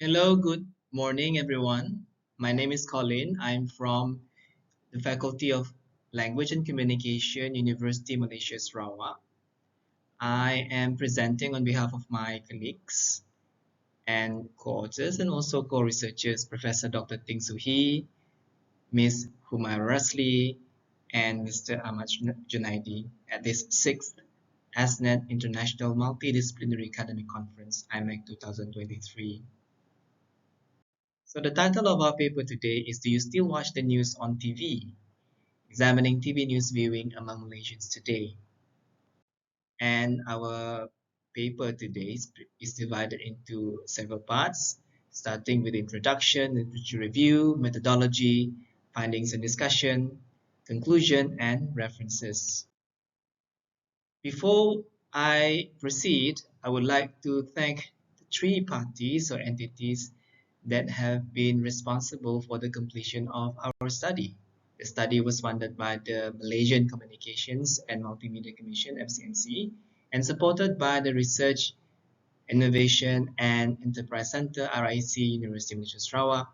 Hello, good morning, everyone. My name is Collin. I'm from the Faculty of Language and Communication, Universiti Malaysia, Sarawak. I am presenting on behalf of my colleagues and co-authors and also co-researchers, Professor Dr. Ting Soo Hee, Ms. Humaira Rasli, and Mr. Ahmad Junaidi at this sixth ASNet International Multidisciplinary Academic Conference, IMEC 2023. So the title of our paper today is Do You Still Watch the News on TV? Examining TV news viewing among Malaysians today. And our paper today is divided into several parts, starting with introduction, literature review, methodology, findings and discussion, conclusion, and references. Before I proceed, I would like to thank the three parties or entities that have been responsible for the completion of our study. The study was funded by the Malaysian Communications and Multimedia Commission, MCMC, and supported by the Research, Innovation and Enterprise Center, RIC, University of Malaysia Sarawak.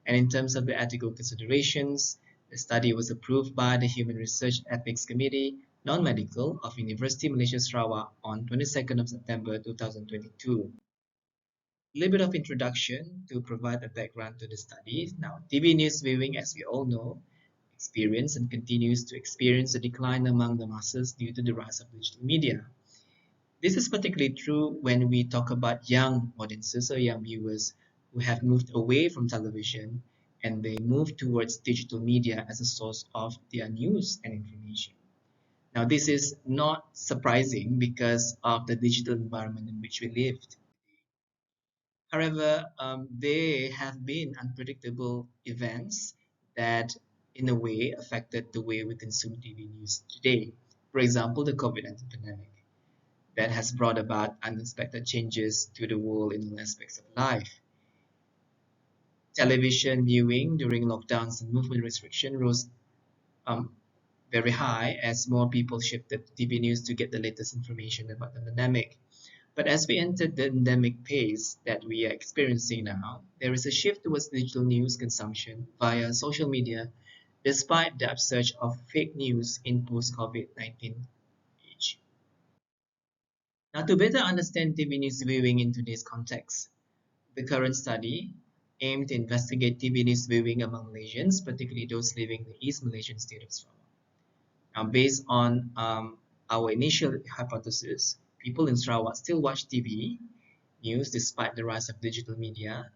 And in terms of the ethical considerations, the study was approved by the Human Research Ethics Committee, Non-Medical of University of Malaysia Sarawak on 22nd of September 2022. A little bit of introduction to provide a background to the study. Now, TV news viewing, as we all know, experienced and continues to experience a decline among the masses due to the rise of digital media. This is particularly true when we talk about young audiences or young viewers who have moved away from television and they move towards digital media as a source of their news and information. Now, this is not surprising because of the digital environment in which we lived. However, there have been unpredictable events that, in a way, affected the way we consume TV news today. For example, the COVID-19 pandemic that has brought about unexpected changes to the world in all aspects of life. Television viewing during lockdowns and movement restriction rose um, very high as more people shifted to TV news to get the latest information about the pandemic. But as we enter the endemic phase that we are experiencing now, there is a shift towards digital news consumption via social media, despite the upsurge of fake news in post-COVID-19 age. Now, to better understand TV news viewing in today's context, the current study aimed to investigate TV news viewing among Malaysians, particularly those living in the East Malaysian state of Sarawak. Now, based on our initial hypothesis, people in Sarawak still watch TV news despite the rise of digital media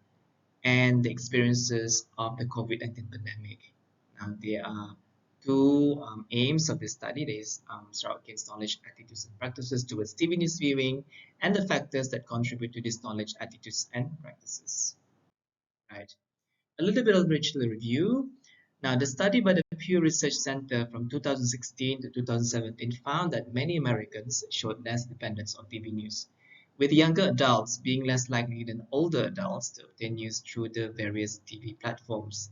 and the experiences of the COVID-19 pandemic. Now, there are two aims of this study. There is Sarawakians' knowledge, attitudes, and practices towards TV news viewing, and the factors that contribute to this knowledge, attitudes, and practices. Right. A little bit of regional review. Now, the study by the Pew Research Center from 2016 to 2017 found that many Americans showed less dependence on TV news, with younger adults being less likely than older adults to obtain news through the various TV platforms.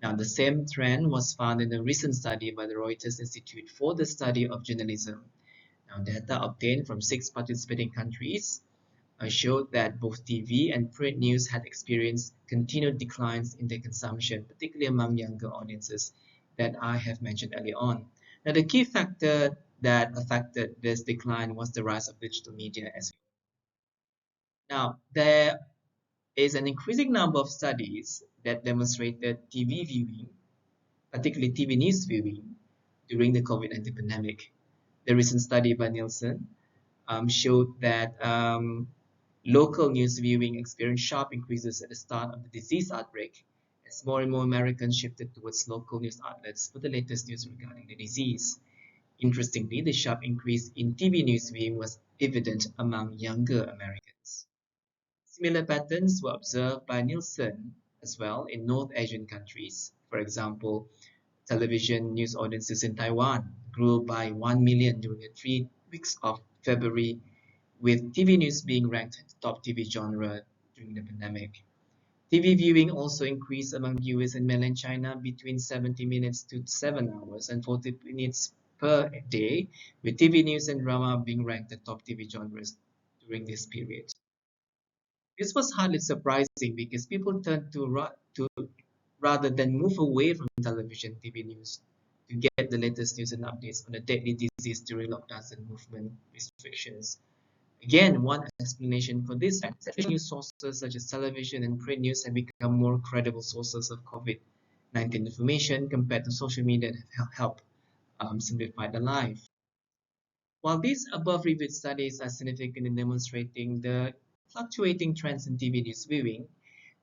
Now, the same trend was found in a recent study by the Reuters Institute for the Study of Journalism. Now, data obtained from six participating countries showed that both TV and print news had experienced continued declines in their consumption, particularly among younger audiences that I have mentioned earlier on. Now, the key factor that affected this decline was the rise of digital media as well. Now, there is an increasing number of studies that demonstrated TV viewing, particularly TV news viewing, during the COVID-19 pandemic. The recent study by Nielsen showed that local news viewing experienced sharp increases at the start of the disease outbreak as more and more Americans shifted towards local news outlets for the latest news regarding the disease. Interestingly, the sharp increase in TV news viewing was evident among younger Americans. Similar patterns were observed by Nielsen as well in North Asian countries. For example, television news audiences in Taiwan grew by 1 million during the 3 weeks of February, with TV news being ranked the top TV genre during the pandemic. TV viewing also increased among viewers in mainland China between 70 minutes to 7 hours and 40 minutes per day, with TV news and drama being ranked the top TV genres during this period. This was hardly surprising because people turned to rather than move away from television TV news to get the latest news and updates on the deadly disease during lockdowns and movement restrictions. Again, one explanation for this fact is that news sources such as television and print news have become more credible sources of COVID-19 information compared to social media that have helped simplify the life. While these above reviewed studies are significant in demonstrating the fluctuating trends in TV news viewing,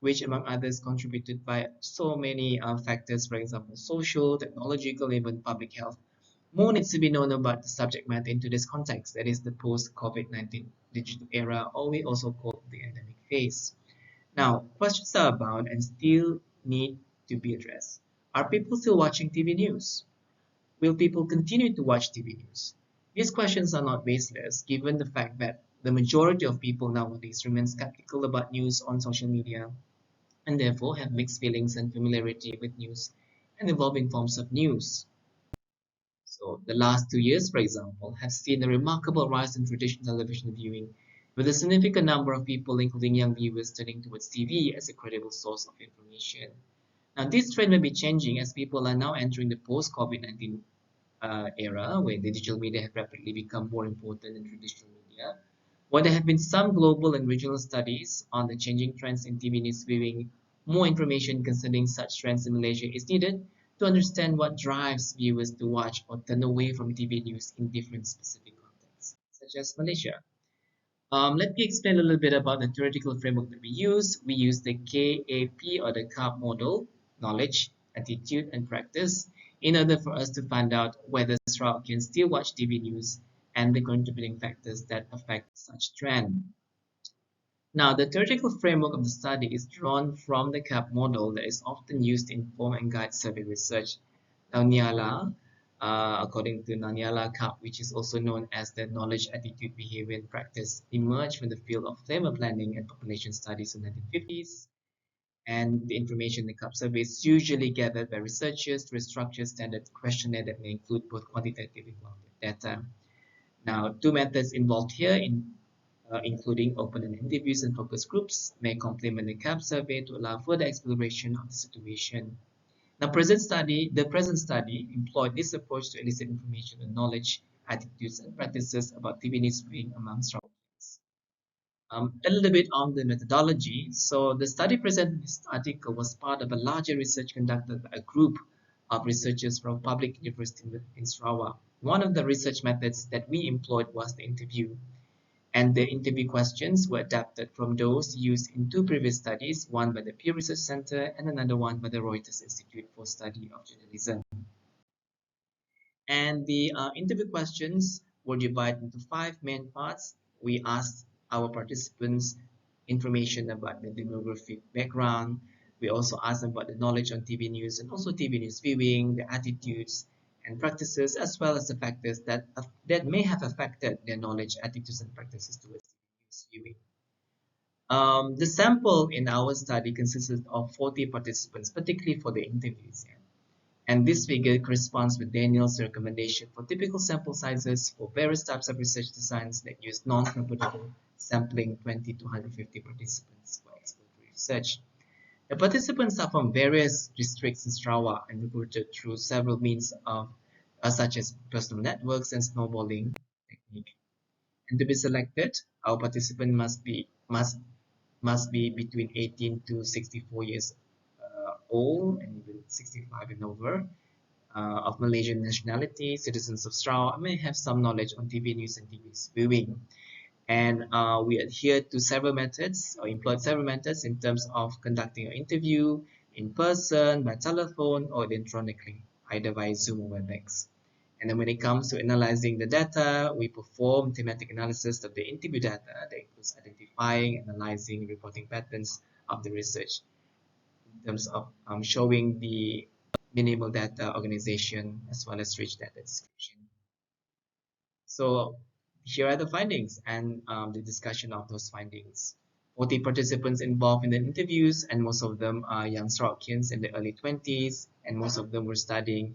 which among others contributed by so many factors, for example, social, technological, even public health, more needs to be known about the subject matter in today's context, that is the post-COVID-19 digital era, or we also call the endemic phase. Now, questions are abound and still need to be addressed. Are people still watching TV news? Will people continue to watch TV news? These questions are not baseless, given the fact that the majority of people nowadays remain skeptical about news on social media and therefore have mixed feelings and familiarity with news and evolving forms of news. So, the last 2 years, for example, have seen a remarkable rise in traditional television viewing, with a significant number of people, including young viewers, turning towards TV as a credible source of information. Now, this trend may be changing as people are now entering the post COVID-19 era where digital media have rapidly become more important than traditional media. While there have been some global and regional studies on the changing trends in TV news viewing, more information concerning such trends in Malaysia is needed to understand what drives viewers to watch or turn away from TV news in different specific contexts, such as Malaysia. Let me explain a little bit about the theoretical framework that we use. We use the KAP or the CAP model, knowledge, attitude, and practice, in order for us to find out whether Sarawak can still watch TV news and the contributing factors that affect such trend. Now, the theoretical framework of the study is drawn from the CAP model that is often used to inform and guide survey research. Now, according to Nanyala CAP, which is also known as the Knowledge, Attitude, Behavior, and Practice, emerged from the field of family planning and population studies in the 1950s. And the information in the CAP survey is usually gathered by researchers through a structured standard questionnaire that may include both quantitative and qualitative data. Now, two methods involved here including open-ended interviews and focus groups, may complement the CAP survey to allow further exploration of the situation. Now, the present study employed this approach to elicit information on knowledge, attitudes, and practices about TV news viewing among Sarawakians. A little bit on the methodology. So, the study presented in this article was part of a larger research conducted by a group of researchers from public university in Sarawak. One of the research methods that we employed was the interview, and the interview questions were adapted from those used in two previous studies, one by the Pew Research Center and another one by the Reuters Institute for Study of Journalism. And the interview questions were divided into five main parts. We asked our participants information about the demographic background. We also asked them about the knowledge on TV news and also TV news viewing, the attitudes and practices, as well as the factors that may have affected their knowledge, attitudes, and practices towards TV news viewing. The sample in our study consisted of 40 participants, particularly for the interviews. Yeah. And this figure corresponds with Daniel's recommendation for typical sample sizes for various types of research designs that use non-computable sampling 20 to 150 participants for exploratory research. The participants are from various districts in Sarawak and recruited through several means of such as personal networks and snowballing technique. And to be selected, our participant must be between 18 to 64 years old and even 65 and over, of Malaysian nationality, citizens of Sarawak, may have some knowledge on TV news and TV viewing. And we adhered to several methods or employed several methods in terms of conducting an interview in person, by telephone, or electronically, either via Zoom or WebEx. And then when it comes to analyzing the data, we perform thematic analysis of the interview data that includes identifying, analyzing, reporting patterns of the research in terms of showing the minimal data organization as well as rich data description. So here are the findings and the discussion of those findings. 40 participants involved in the interviews, and most of them are young Sarawakians in the early 20s, and most of them were studying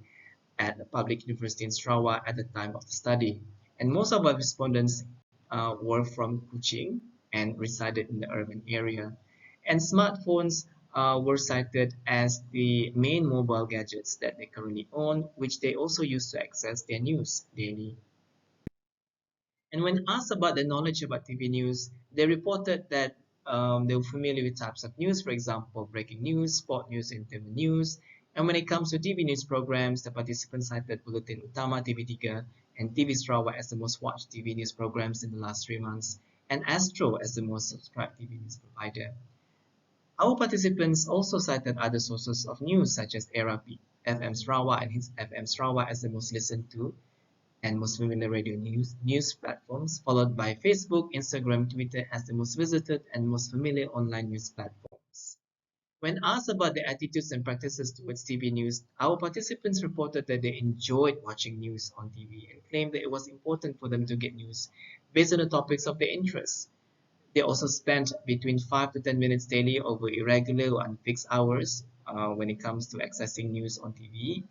at the public university in Sarawak at the time of the study. And most of our respondents were from Kuching, and resided in the urban area. And smartphones were cited as the main mobile gadgets that they currently own, which they also use to access their news daily. And when asked about the knowledge about TV news, they reported that they were familiar with types of news, for example, breaking news, sport news, entertainment news. And when it comes to TV news programs, the participants cited Bulletin Utama TV3 and TV Sarawak as the most watched TV news programs in the last 3 months, and Astro as the most subscribed TV news provider. Our participants also cited other sources of news such as Era FM Sarawak and Hits FM Sarawak as the most listened to and most familiar radio news platforms, followed by Facebook, Instagram, Twitter as the most visited and most familiar online news platforms. When asked about their attitudes and practices towards TV news, our participants reported that they enjoyed watching news on TV and claimed that it was important for them to get news based on the topics of their interests. They also spent between 5 to 10 minutes daily over irregular or unfixed hours when it comes to accessing news on TV.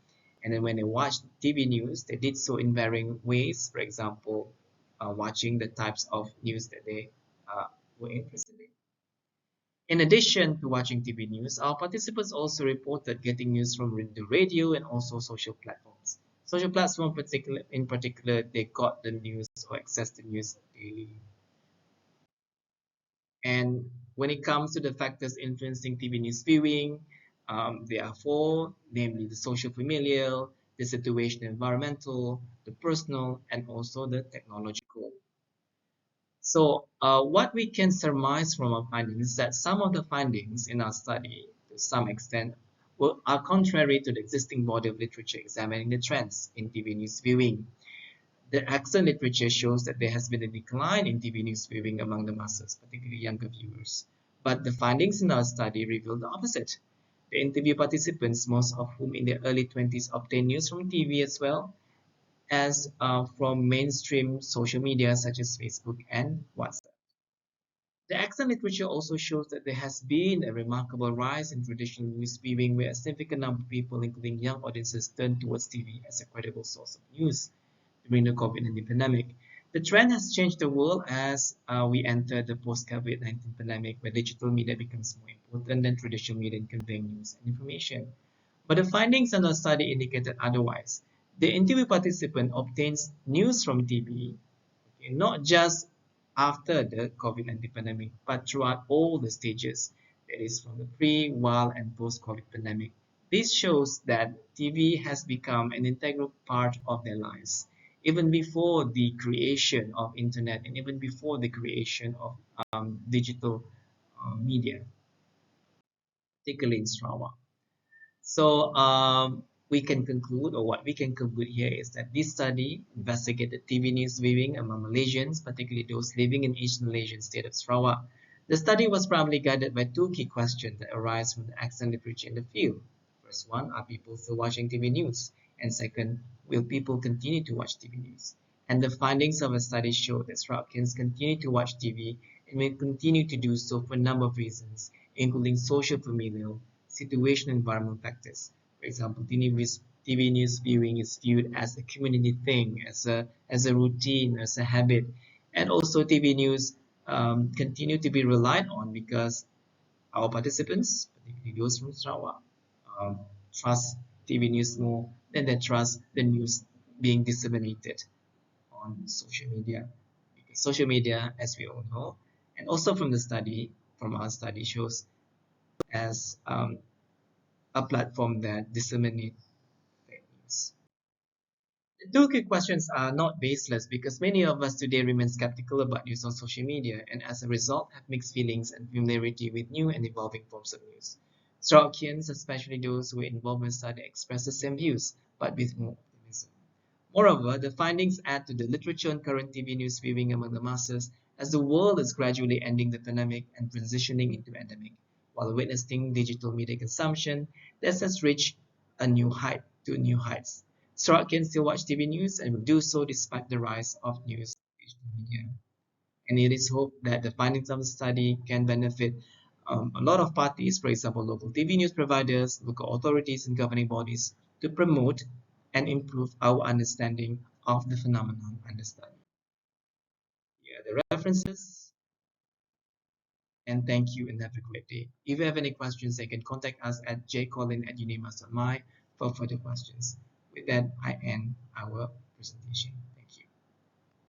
And then when they watched TV news, they did so in varying ways. For example, watching the types of news that they were interested in. In addition to watching TV news, our participants also reported getting news from the radio and also social platforms. Social platforms, in particular, they got the news or access the news daily. And when it comes to the factors influencing TV news viewing, there are four, namely the social familial, the situational environmental, the personal, and also the technological. So what we can surmise from our findings is that some of the findings in our study, to some extent, are contrary to the existing body of literature examining the trends in TV news viewing. The excellent literature shows that there has been a decline in TV news viewing among the masses, particularly younger viewers. But the findings in our study reveal the opposite. The interview participants, most of whom in their early 20s obtained news from TV as well as from mainstream social media such as Facebook and WhatsApp. The excellent literature also shows that there has been a remarkable rise in traditional news viewing where a significant number of people, including young audiences, turn towards TV as a credible source of news during the COVID-19 pandemic. The trend has changed the world as we enter the post-COVID-19 pandemic, where digital media becomes more important than traditional media in conveying news and information. But the findings in the study indicated otherwise. The interview participant obtains news from TV, okay, not just after the COVID-19 pandemic, but throughout all the stages, that is from the pre, while, and post-COVID pandemic. This shows that TV has become an integral part of their lives, even before the creation of internet and even before the creation of digital media, particularly in Sarawak. So we can conclude, or what we can conclude here is that this study investigated TV news viewing among Malaysians, particularly those living in East Malaysian state of Sarawak. The study was primarily guided by two key questions that arise from the excellent literature in the field. First one, are people still watching TV news? And second, will people continue to watch TV news? And the findings of the study show that Sarawakians continue to watch TV and will continue to do so for a number of reasons, including social familial, situational environment factors. For example, TV news viewing is viewed as a community thing, as a routine, as a habit, and also TV news continue to be relied on because our participants, particularly those from Sarawak, um, trust TV news more than they trust the news being disseminated on social media. Because social media, as we all know, and also from our study shows as a platform that disseminates fake news. The two key questions are not baseless because many of us today remain skeptical about news on social media and as a result have mixed feelings and familiarity with new and evolving forms of news. Strokians, especially those who are involved in the study, express the same views but with more optimism. Moreover, the findings add to the literature on current TV news viewing among the masses as the world is gradually ending the pandemic and transitioning into endemic, while witnessing digital media consumption that has reached a new height to new heights. Sarawak can still watch TV news and will do so despite the rise of news digital media. And it is hoped that the findings of the study can benefit a lot of parties, for example, local TV news providers, local authorities, and governing bodies to promote and improve our understanding of the phenomenon under study. Here are the references. And thank you and have a great day. If you have any questions, you can contact us at jcollin@unimas.my for further questions. With that, I end our presentation.